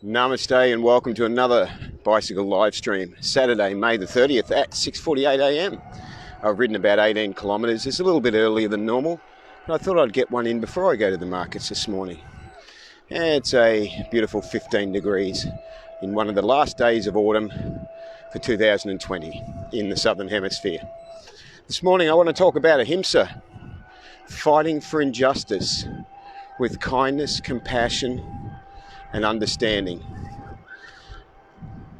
Namaste and welcome to another bicycle live stream. Saturday, May the 30th at 6:48 a.m. I've ridden about 18 kilometres. It's a little bit earlier than normal, but I thought I'd get one in before I go to the markets this morning. It's a beautiful 15 degrees in one of the last days of autumn for 2020 in the Southern Hemisphere. This morning I want to talk about Ahimsa, fighting for injustice with kindness, compassion and understanding.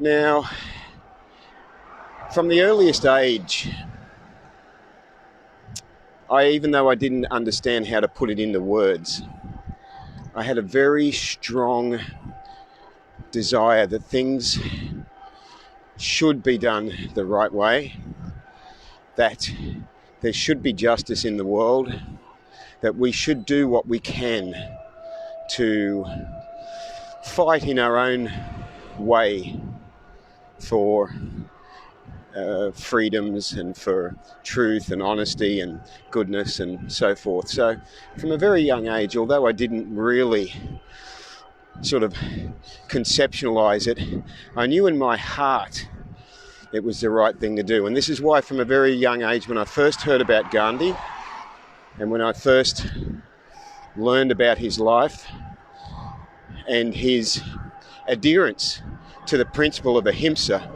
Now, from the earliest age, even though I didn't understand how to put it into words, I had a very strong desire that things should be done the right way, that there should be justice in the world, that we should do what we can to fight in our own way for freedoms and for truth and honesty and goodness and so forth. So from a very young age, although I didn't really sort of conceptualize it, I knew in my heart it was the right thing to do. And this is why from a very young age, when I first heard about Gandhi and when I first learned about his life and his adherence to the principle of Ahimsa,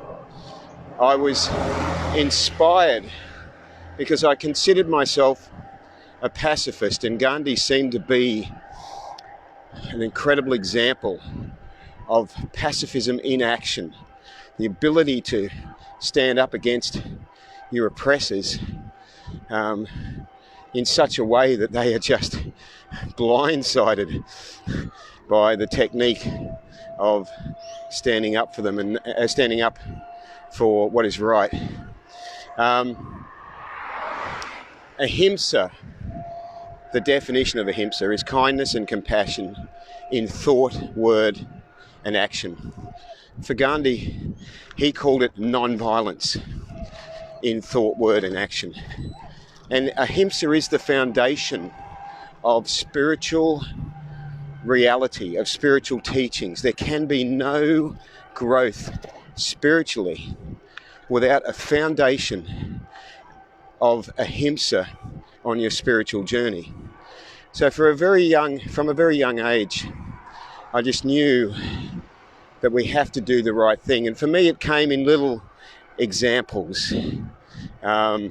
I was inspired because I considered myself a pacifist, and Gandhi seemed to be an incredible example of pacifism in action, the ability to stand up against your oppressors in such a way that they are just blindsided by the technique of standing up for them and standing up for what is right. Ahimsa, the definition of Ahimsa is kindness and compassion in thought, word and action. For Gandhi, he called it non-violence in thought, word and action. And Ahimsa is the foundation of spiritual reality, of spiritual teachings. There can be no growth spiritually without a foundation of Ahimsa on your spiritual journey. So from a very young age, I just knew that we have to do the right thing. And for me, it came in little examples. I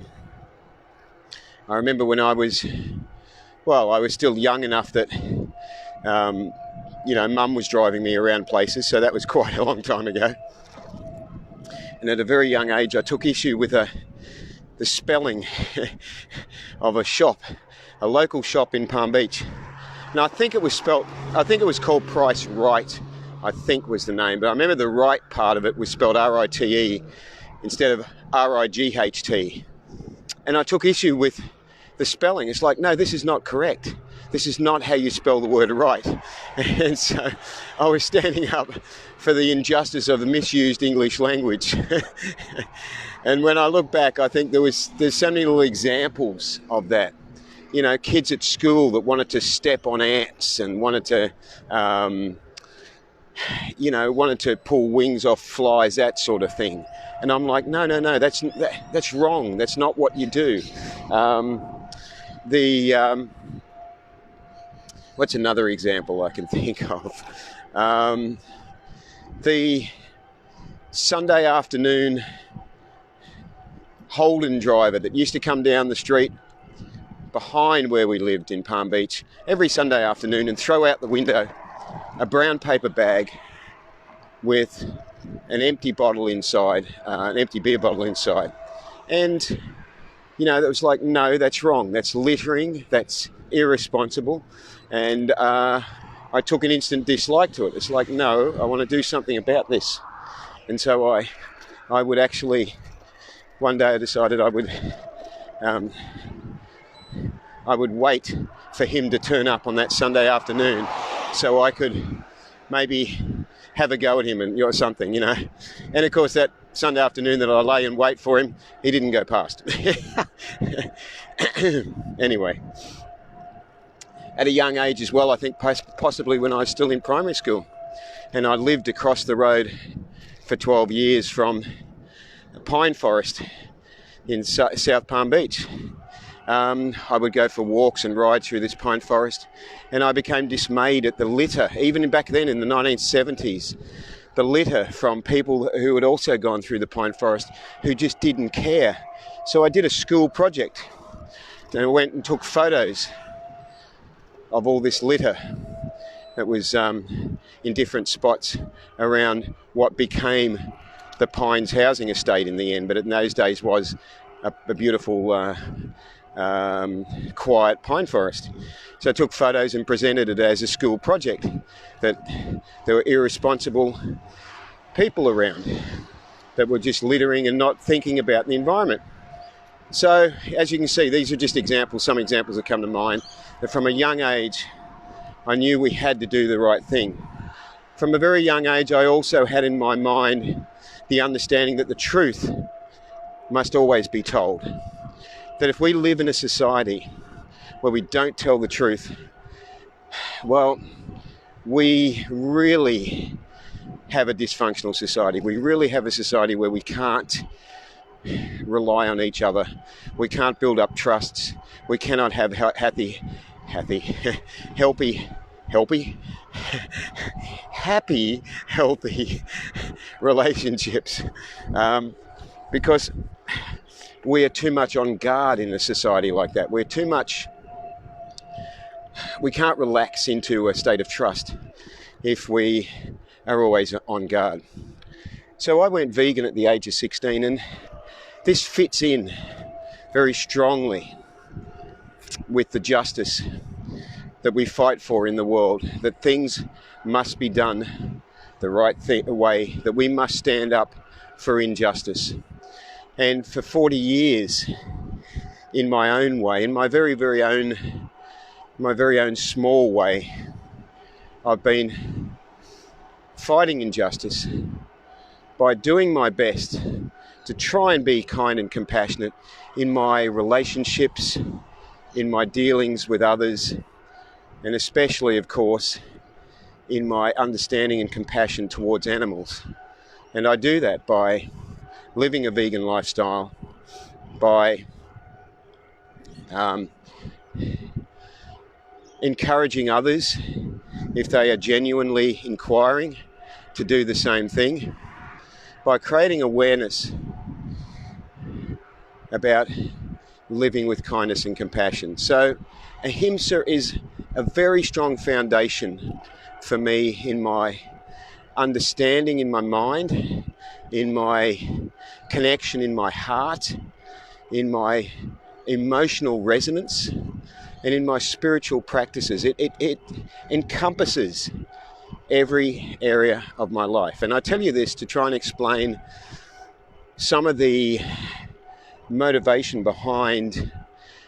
remember when I was still young enough that Mum was driving me around places, so that was quite a long time ago. And at a very young age, I took issue with the spelling of a local shop in Palm Beach. And I think it was called Price Right, I think was the name. But I remember the right part of it was spelled R-I-T-E instead of R-I-G-H-T. And I took issue with the spelling. It's like, no, this is not correct. This is not how you spell the word right. And so I was standing up for the injustice of the misused English language. And when I look back, I think there's so many little examples of that. You know, kids at school that wanted to step on ants and wanted to pull wings off flies, that sort of thing. And I'm like, no, that's wrong. That's not what you do. What's another example I can think of? The Sunday afternoon Holden driver that used to come down the street behind where we lived in Palm Beach every Sunday afternoon and throw out the window a brown paper bag with an empty bottle inside, an empty beer bottle inside. And, that was like, no, that's wrong. That's littering. That's irresponsible. And I took an instant dislike to it. It's like, no, I want to do something about this. And so I would actually, one day I decided I would wait for him to turn up on that Sunday afternoon so I could maybe have a go at him and something. And of course that Sunday afternoon that I lay and wait for him, he didn't go past. Anyway, at a young age as well, I think possibly when I was still in primary school, and I lived across the road for 12 years from a pine forest in South Palm Beach. I would go for walks and ride through this pine forest, and I became dismayed at the litter, even back then in the 1970s, the litter from people who had also gone through the pine forest who just didn't care. So I did a school project, and I went and took photos of all this litter that was in different spots around what became the Pines housing estate in the end, but in those days was a beautiful quiet pine forest. So I took photos and presented it as a school project, that there were irresponsible people around that were just littering and not thinking about the environment. So as you can see, these are just examples, some examples that come to mind, that from a young age I knew we had to do the right thing. From a very young age I also had in my mind the understanding that the truth must always be told. That if we live in a society where we don't tell the truth, well, we really have a dysfunctional society. We really have a society where we can't rely on each other. We can't build up trusts. We cannot have happy relationships, because we are too much on guard in a society like that. We can't relax into a state of trust if we are always on guard. So I went vegan at the age of 16, and this fits in very strongly with the justice that we fight for in the world, that things must be done the right way, that we must stand up for injustice. And for 40 years, in my own way, in my very own small way, I've been fighting injustice by doing my best to try and be kind and compassionate in my relationships, in my dealings with others, and especially, of course, in my understanding and compassion towards animals. And I do that by living a vegan lifestyle, by encouraging others, if they are genuinely inquiring, to do the same thing, by creating awareness about living with kindness and compassion. So Ahimsa is a very strong foundation for me in my understanding in my mind, in my connection in my heart, in my emotional resonance, and in my spiritual practices. It encompasses every area of my life. And I tell you this to try and explain some of the motivation behind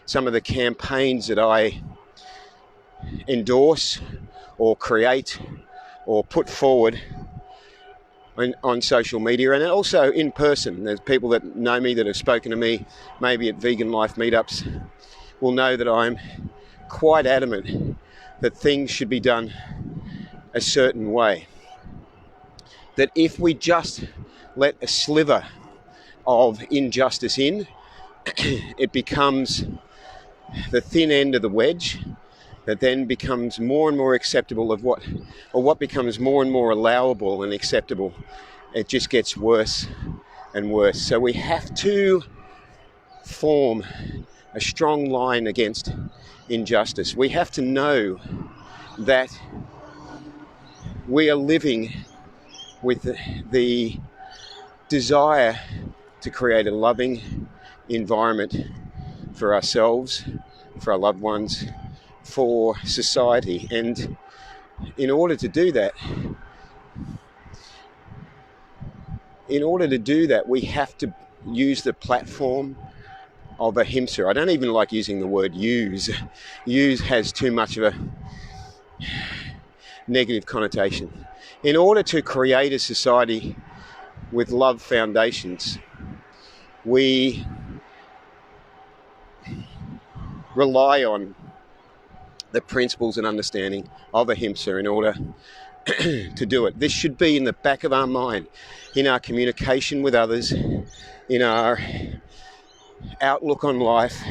some of the campaigns that I endorse or create or put forward on social media, and also in person. There's people that know me, that have spoken to me maybe at Vegan Life meetups, will know that I'm quite adamant that things should be done a certain way. That if we just let a sliver of injustice in, it becomes the thin end of the wedge that then becomes more and more acceptable of what becomes more and more allowable and acceptable. It just gets worse and worse. So we have to form a strong line against injustice. We have to know that we are living with the desire to create a loving environment for ourselves, for our loved ones, for society. And in order to do that, we have to use the platform of Ahimsa. I don't even like using the word use. Use has too much of a negative connotation. In order to create a society with love foundations, we rely on the principles and understanding of Ahimsa in order to do it. This should be in the back of our mind, in our communication with others, in our outlook on life,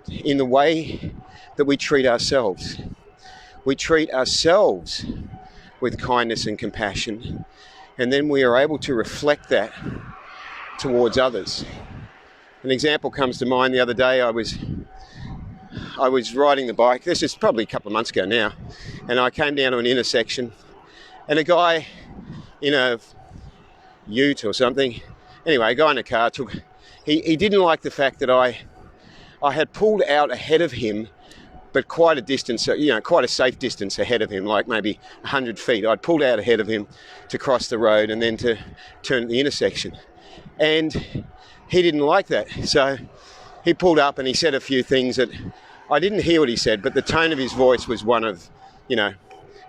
in the way that we treat ourselves. We treat ourselves with kindness and compassion, and then we are able to reflect that towards others. An example comes to mind. The other day I was riding the bike. This is probably a couple of months ago now, and I came down to an intersection, and a guy in a ute or something, anyway, a guy in a car he didn't like the fact that I had pulled out ahead of him, but quite a distance, quite a safe distance ahead of him, like maybe 100 feet. I'd pulled out ahead of him to cross the road and then to turn at the intersection. And he didn't like that. So he pulled up and he said a few things that I didn't hear what he said, but the tone of his voice was one of,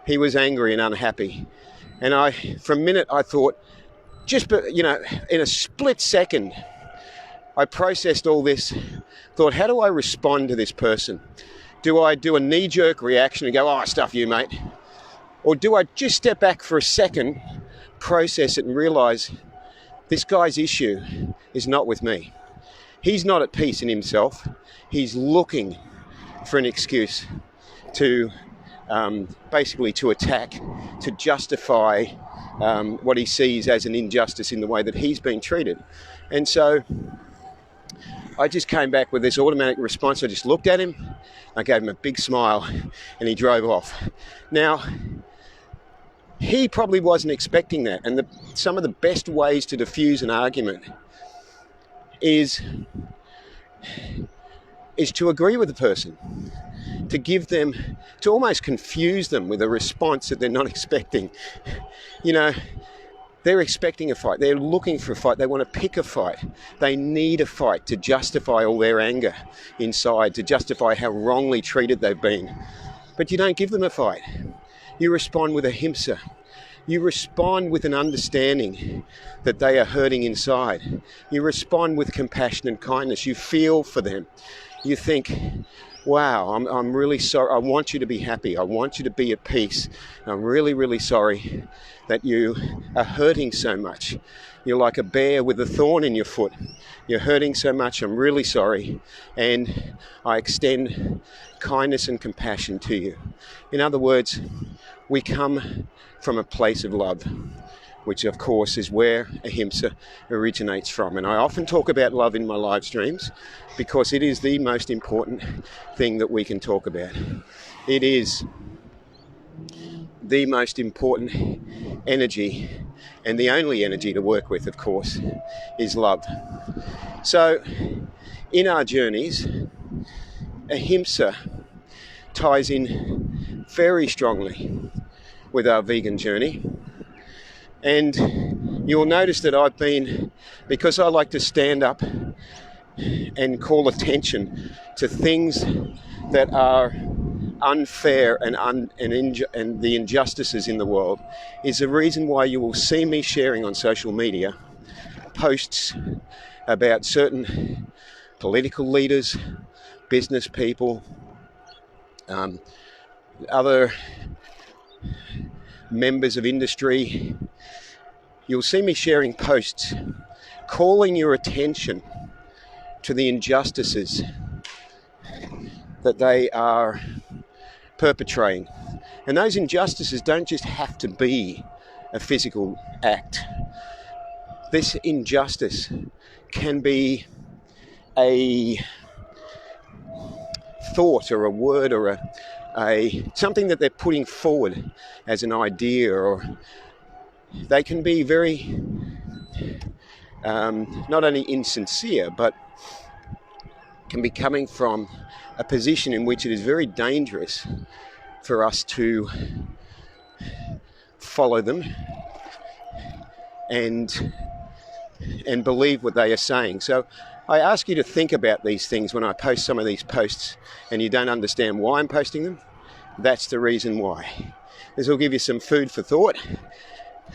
he was angry and unhappy. And for a minute, I thought, in a split second, I processed all this, thought, how do I respond to this person? Do I do a knee-jerk reaction and go, oh, stuff you, mate? Or do I just step back for a second, process it and realise this guy's issue is not with me. He's not at peace in himself. He's looking for an excuse to basically to attack, to justify what he sees as an injustice in the way that he's been treated. And so I just came back with this automatic response. I just looked at him, I gave him a big smile, and he drove off. Now, he probably wasn't expecting that. And some of the best ways to diffuse an argument is to agree with the person, to almost confuse them with a response that they're not expecting. They're expecting a fight. They're looking for a fight. They want to pick a fight. They need a fight to justify all their anger inside, to justify how wrongly treated they've been. But you don't give them a fight. You respond with ahimsa. You respond with an understanding that they are hurting inside. You respond with compassion and kindness. You feel for them. You think, wow, I'm really sorry. I want you to be happy. I want you to be at peace. I'm really, really sorry that you are hurting so much. You're like a bear with a thorn in your foot. You're hurting so much. I'm really sorry. And I extend kindness and compassion to you. In other words, we come from a place of love, which of course is where Ahimsa originates from. And I often talk about love in my live streams because it is the most important thing that we can talk about. It is the most important energy, and the only energy to work with, of course, is love. So in our journeys, Ahimsa ties in very strongly with our vegan journey. And you'll notice that because I like to stand up and call attention to things that are unfair and the injustices in the world, is the reason why you will see me sharing on social media posts about certain political leaders, business people, other members of industry. You'll see me sharing posts calling your attention to the injustices that they are perpetrating. And those injustices don't just have to be a physical act. This injustice can be a thought or a word or a something that they're putting forward as an idea, or they can be very not only insincere, but can be coming from a position in which it is very dangerous for us to follow them and believe what they are saying. So I ask you to think about these things when I post some of these posts and you don't understand why I'm posting them. That's the reason why. This will give you some food for thought.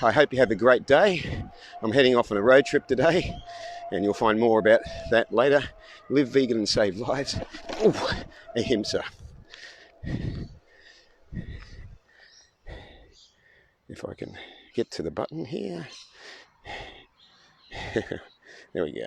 I hope you have a great day. I'm heading off on a road trip today, and you'll find more about that later. Live vegan and save lives. Ooh, Ahimsa. If I can get to the button here. There we go.